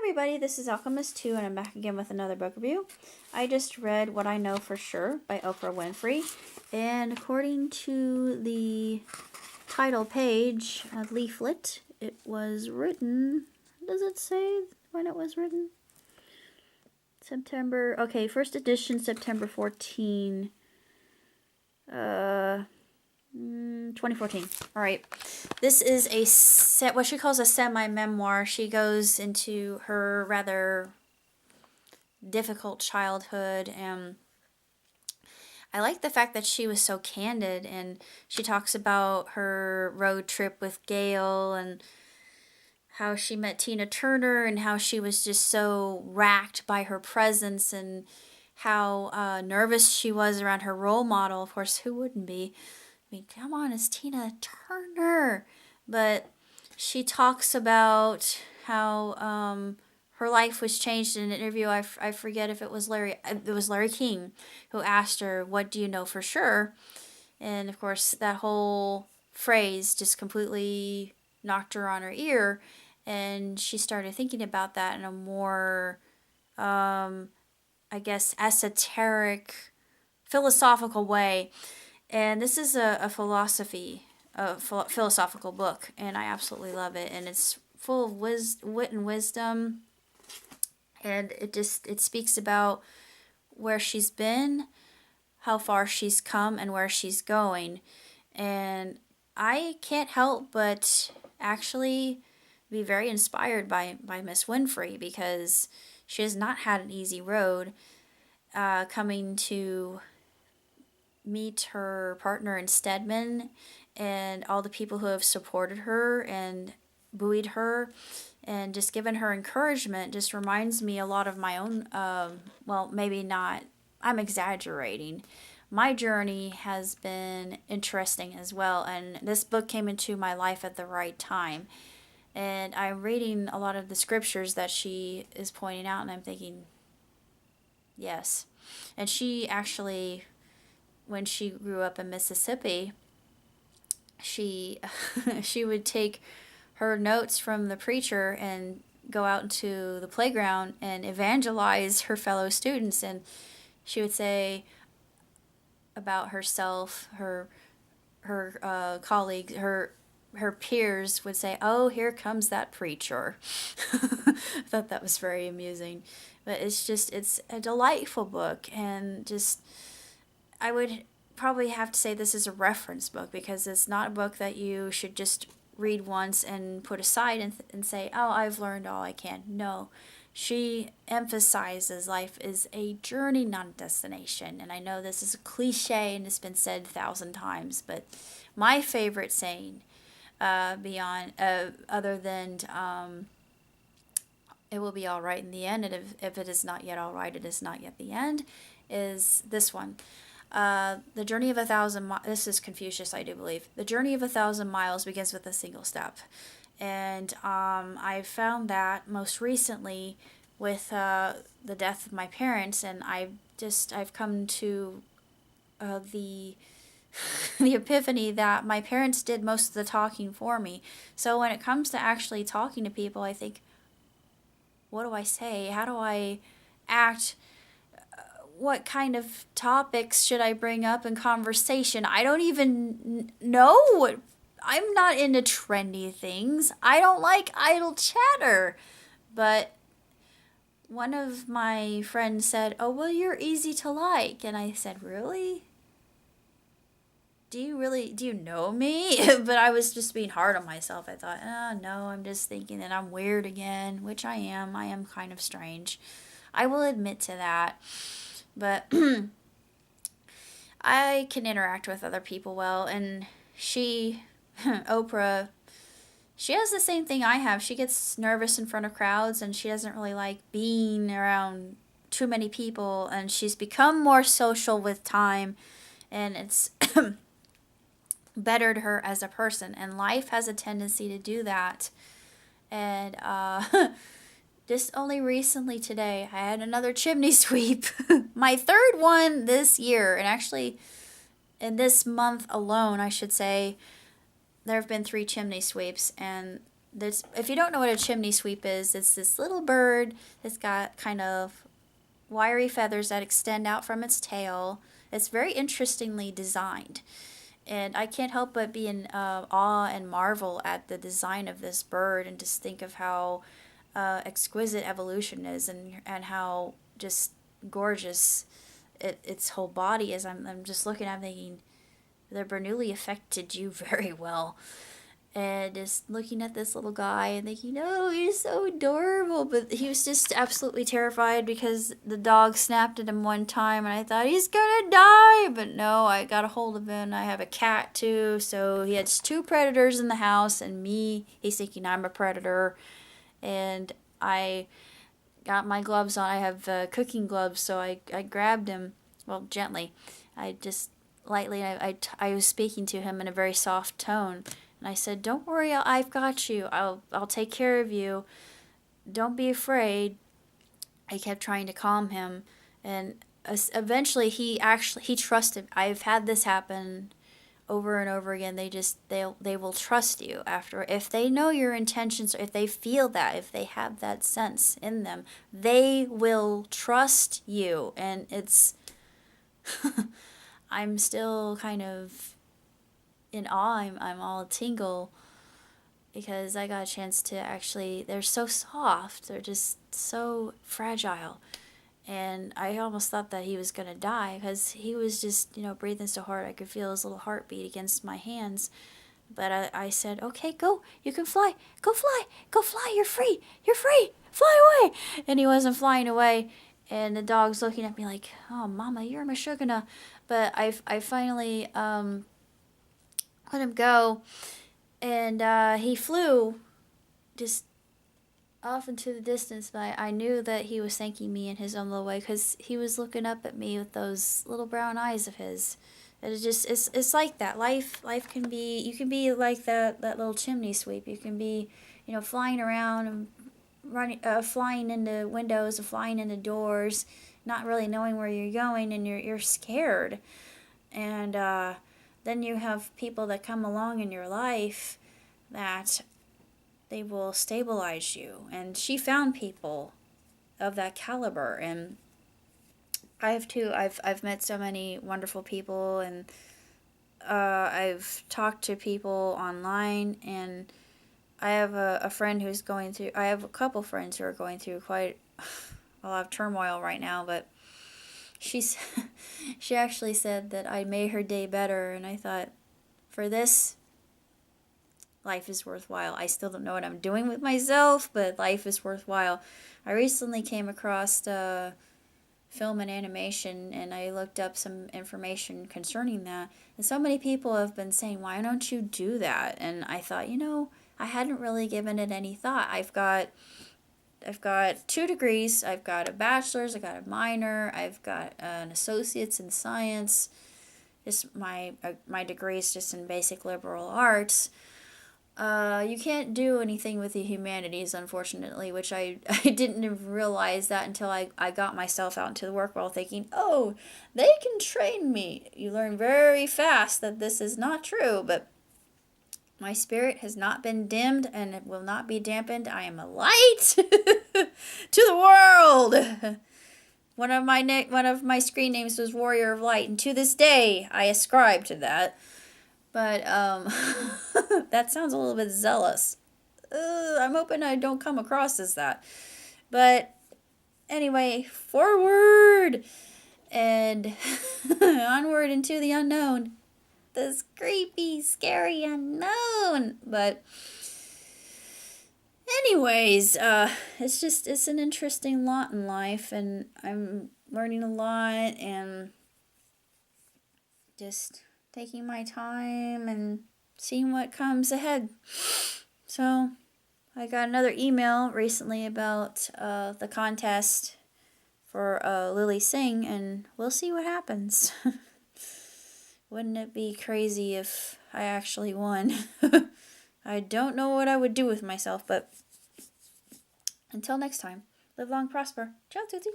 everybody, this is Alchemist 2 and I'm back again with another book review. I just read What I Know for Sure by Oprah Winfrey, and according to the title page, leaflet, it was written, does it say when it was written? September, okay, first edition September 14, 2014. Alright, this is what she calls a semi-memoir. She goes into her rather difficult childhood, and I like the fact that she was so candid, and she talks about her road trip with Gail and how she met Tina Turner and how she was just so racked by her presence and how nervous she was around her role model. Of course, who wouldn't be? I mean, come on, it's Tina Turner. But she talks about how her life was changed in an interview. I forget if it was Larry King who asked her, "What do you know for sure?" And of course, that whole phrase just completely knocked her on her ear, and she started thinking about that in a more, I guess, esoteric, philosophical way. And this is a philosophical book, and I absolutely love it. And it's full of wit and wisdom, and it speaks about where she's been, how far she's come, and where she's going. And I can't help but actually be very inspired by Miss Winfrey, because she has not had an easy road coming to meet her partner in Stedman, and all the people who have supported her and buoyed her and just given her encouragement just reminds me a lot of my own, well, maybe not, I'm exaggerating. My journey has been interesting as well, and this book came into my life at the right time. And I'm reading a lot of the scriptures that she is pointing out, and I'm thinking, yes. And she actually, when she grew up in Mississippi, she would take her notes from the preacher and go out into the playground and evangelize her fellow students. And she would say about herself, her colleagues, her peers would say, "Oh, here comes that preacher." I thought that was very amusing. But it's a delightful book, and just, I would probably have to say this is a reference book, because it's not a book that you should just read once and put aside and say, "Oh, I've learned all I can." No, she emphasizes life is a journey, not a destination. And I know this is a cliche and it's been said 1,000 times, but my favorite saying, beyond other than "It will be all right in the end, and if it is not yet all right, it is not yet the end," is this one. The journey of 1,000 miles, this is Confucius, I do believe. The journey of 1,000 miles begins with a single step. And I found that most recently with the death of my parents, and I've come to the the epiphany that my parents did most of the talking for me. So when it comes to actually talking to people, I think, what do I say? How do I act? What kind of topics should I bring up in conversation? I don't even know. I'm not into trendy things. I don't like idle chatter. But one of my friends said, "Oh, well, you're easy to like." And I said, "Really? Do you know me?" But I was just being hard on myself. I thought, "Oh, no, I'm just thinking that I'm weird again," which I am. I am kind of strange. I will admit to that. But I can interact with other people well, and Oprah, she has the same thing I have. She gets nervous in front of crowds, and she doesn't really like being around too many people, and she's become more social with time, and it's bettered her as a person, and life has a tendency to do that. And just only recently today, I had another chimney sweep. My third one this year. And actually, in this month alone, I should say, there have been 3 chimney sweeps. And if you don't know what a chimney sweep is, it's this little bird that's got kind of wiry feathers that extend out from its tail. It's very interestingly designed. And I can't help but be in awe and marvel at the design of this bird, and just think of how exquisite evolution is, and how just gorgeous its whole body is. I'm just looking at it thinking, the Bernoulli affected you very well. And just looking at this little guy and thinking, oh, he's so adorable. But he was just absolutely terrified because the dog snapped at him one time, and I thought, he's gonna die. But no, I got a hold of him. I have a cat too, so he had two predators in the house, and me, he's thinking I'm a predator. And I got my gloves on. I have cooking gloves, so I grabbed him, well, gently. I just lightly, I was speaking to him in a very soft tone. And I said, don't worry, I've got you. I'll take care of you. Don't be afraid. I kept trying to calm him. And eventually he trusted. I've had this happen over and over again. They will trust you after. If they know your intentions, or if they feel that, if they have that sense in them, they will trust you. And it's, I'm still kind of in awe. I'm all tingle because I got a chance to actually, they're so soft, they're just so fragile. And I almost thought that he was gonna die because he was just, breathing so hard. I could feel his little heartbeat against my hands. But I said, okay, go, you can fly, go fly, you're free, fly away. And he wasn't flying away. And the dog's looking at me like, oh, mama, you're my sugar. But I finally let him go, and he flew just off into the distance. But I knew that he was thanking me in his own little way, because he was looking up at me with those little brown eyes of his. It's like that. Life can be, you can be like that little chimney sweep. You can be, flying around and running, flying into windows and flying into doors, not really knowing where you're going, and you're scared. And then you have people that come along in your life that they will stabilize you. And she found people of that caliber. And I have too. I've met so many wonderful people, and I've talked to people online, and I have a friend who's going through, I have a couple friends who are going through quite a lot of turmoil right now, but she actually said that I made her day better, and I thought, for this, life is worthwhile. I still don't know what I'm doing with myself, but life is worthwhile. I recently came across film and animation, and I looked up some information concerning that, and so many people have been saying, why don't you do that? And I thought, I hadn't really given it any thought. I've got 2 degrees. I've got a bachelor's, I've got a minor, I've got an associate's in science. Just my degree is just in basic liberal arts. You can't do anything with the humanities, unfortunately, which I didn't even realize that until I got myself out into the work world, thinking, oh, they can train me. You learn very fast that this is not true, but my spirit has not been dimmed, and it will not be dampened. I am a light to the world. One of my screen names was Warrior of Light, and to this day I ascribe to that. But that sounds a little bit zealous. I'm hoping I don't come across as that. But anyway, forward and onward into the unknown. This creepy, scary unknown. But anyways, it's an interesting lot in life, and I'm learning a lot, and just taking my time and seeing what comes ahead. So I got another email recently about the contest for Lily Singh, and we'll see what happens. Wouldn't it be crazy if I actually won? I don't know what I would do with myself, but until next time, live long, prosper. Ciao, Tootsie.